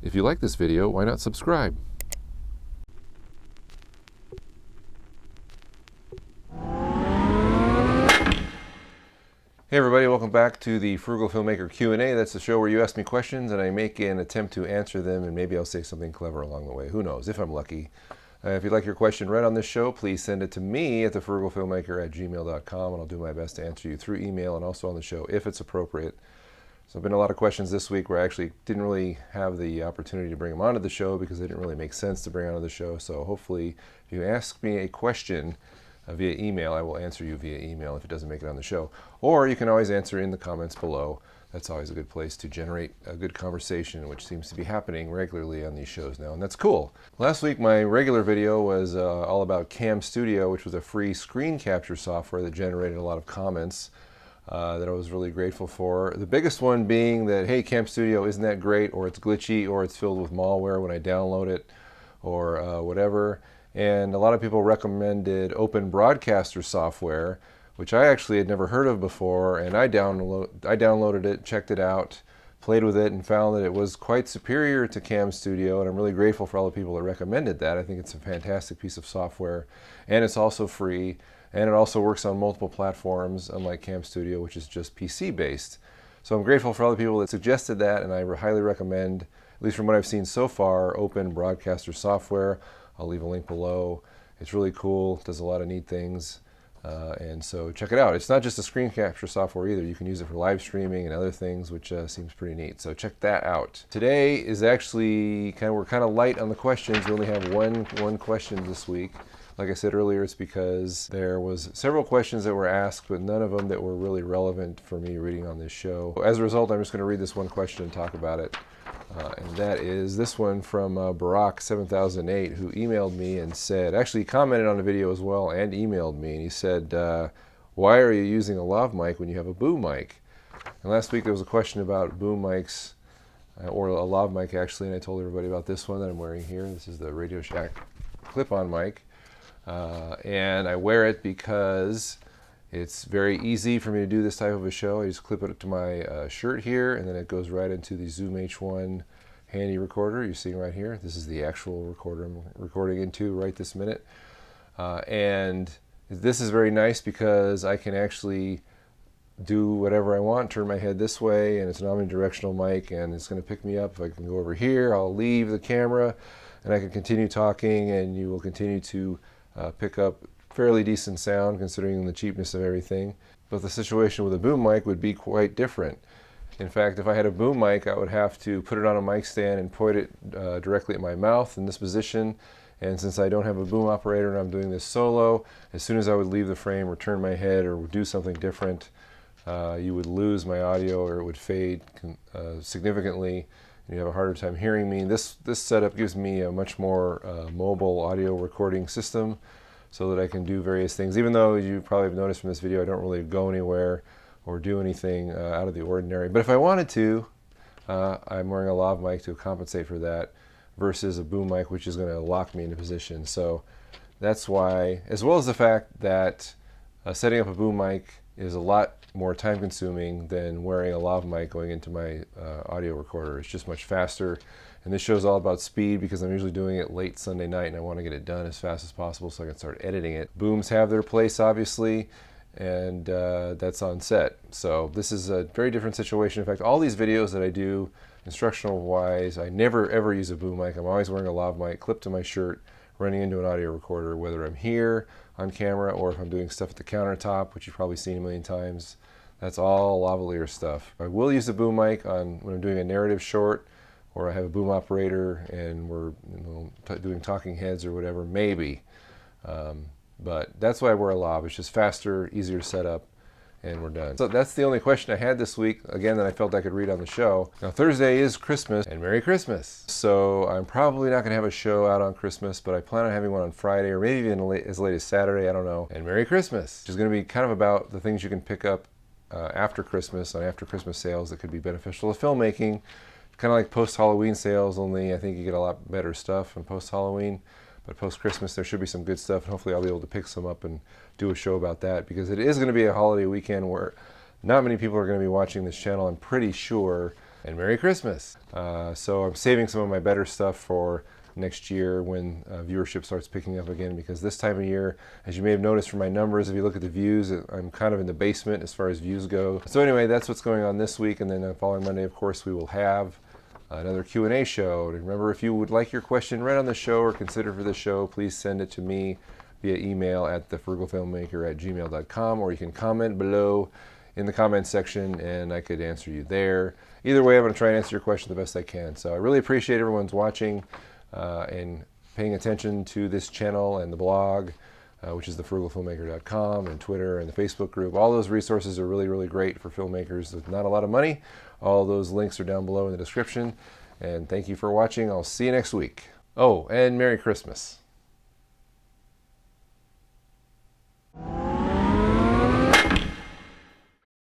If you like this video, why not subscribe? Hey everybody, welcome back to the Frugal Filmmaker Q&A. That's the show where you ask me questions and I make an attempt to answer them, and maybe I'll say something clever along the way. Who knows, if I'm lucky. If you'd like your question read on this show, please send it to me at thefrugalfilmmaker@gmail.com, and I'll do my best to answer you through email and also on the show if it's appropriate. So there have been a lot of questions this week where I actually didn't really have the opportunity to bring them onto the show because they didn't really make sense to bring onto the show. So hopefully if you ask me a question via email, I will answer you via email if it doesn't make it on the show. Or you can always answer in the comments below. That's always a good place to generate a good conversation, which seems to be happening regularly on these shows now, and that's cool. Last week my regular video was all about CamStudio, which was a free screen capture software that generated a lot of comments that I was really grateful for. The biggest one being that, hey, CamStudio isn't that great, or it's glitchy, or it's filled with malware when I download it, or whatever. And a lot of people recommended Open Broadcaster software, which I actually had never heard of before, and I downloaded it, checked it out, played with it, and found that it was quite superior to CamStudio, and I'm really grateful for all the people that recommended that. I think it's a fantastic piece of software, and it's also free, and it also works on multiple platforms, unlike CamStudio, which is just PC-based. So I'm grateful for all the people that suggested that, and I highly recommend, at least from what I've seen so far, Open Broadcaster software. I'll leave a link below. It's really cool, does a lot of neat things, and so check it out. It's not just a screen capture software either. You can use it for live streaming and other things, which seems pretty neat. So check that out. Today is actually we're kind of light on the questions. We only have one question this week. Like I said earlier, it's because there was several questions that were asked, but none of them that were really relevant for me reading on this show. As a result, I'm just going to read this one question and talk about it. And that is this one from Barack 7008, who emailed me and said, actually commented on the video as well and emailed me, and he said, why are you using a lav mic when you have a boom mic? And last week there was a question about boom mics, or a lav mic actually, and I told everybody about this one that I'm wearing here. This is the Radio Shack clip-on mic, and I wear it because it's very easy for me to do this type of a show. I just clip it to my shirt here, and then it goes right into the Zoom H1 handy recorder you're seeing right here. This is the actual recorder I'm recording into right this minute. And this is very nice because I can actually do whatever I want, turn my head this way, and it's an omnidirectional mic, and it's going to pick me up. If I can go over here, I'll leave the camera, and I can continue talking, and you will continue to pick up fairly decent sound considering the cheapness of everything. But the situation with a boom mic would be quite different. In fact, if I had a boom mic, I would have to put it on a mic stand and point it directly at my mouth in this position. And since I don't have a boom operator and I'm doing this solo, as soon as I would leave the frame or turn my head or do something different, you would lose my audio, or it would fade significantly, and you have a harder time hearing me. This setup gives me a much more mobile audio recording system, so that I can do various things. Even though you probably have noticed from this video, I don't really go anywhere or do anything out of the ordinary. But if I wanted to, I'm wearing a lav mic to compensate for that, versus a boom mic, which is going to lock me into position. So that's why, as well as the fact that setting up a boom mic is a lot more time consuming than wearing a lav mic going into my audio recorder. It's just much faster. And this show is all about speed because I'm usually doing it late Sunday night and I want to get it done as fast as possible so I can start editing it. Booms have their place, obviously, and that's on set. So this is a very different situation. In fact, all these videos that I do, instructional wise, I never ever use a boom mic. I'm always wearing a lav mic clipped to my shirt, running into an audio recorder, whether I'm here on camera or if I'm doing stuff at the countertop, which you've probably seen a million times. That's all lavalier stuff. I will use the boom mic when I'm doing a narrative short, or I have a boom operator and we're doing talking heads or whatever, maybe. But that's why I wear a lav. It's just faster, easier to set up, and we're done. So that's the only question I had this week, again, that I felt I could read on the show. Now Thursday is Christmas, and Merry Christmas. So I'm probably not going to have a show out on Christmas, but I plan on having one on Friday, or maybe even as late as Saturday, I don't know. And Merry Christmas, which is going to be kind of about the things you can pick up after Christmas, on after Christmas sales that could be beneficial to filmmaking. Kind of like post-Halloween sales, only I think you get a lot better stuff in post-Halloween. But post-Christmas, there should be some good stuff, and hopefully I'll be able to pick some up and do a show about that, because it is going to be a holiday weekend where not many people are going to be watching this channel, I'm pretty sure. And Merry Christmas. So I'm saving some of my better stuff for next year when viewership starts picking up again, because this time of year, as you may have noticed from my numbers, if you look at the views, I'm kind of in the basement as far as views go. So anyway, that's what's going on this week, and then the following Monday, of course, we will have another Q&A show. And remember, if you would like your question read on the show or considered for the show, please send it to me via email at thefrugalfilmmaker@gmail.com, or you can comment below in the comments section and I could answer you there. Either way, I'm going to try and answer your question the best I can. So I really appreciate everyone's watching and paying attention to this channel and the blog, which is thefrugalfilmmaker.com, and Twitter and the Facebook group. All those resources are really, really great for filmmakers with not a lot of money. All those links are down below in the description. And thank you for watching. I'll see you next week. Oh, and Merry Christmas.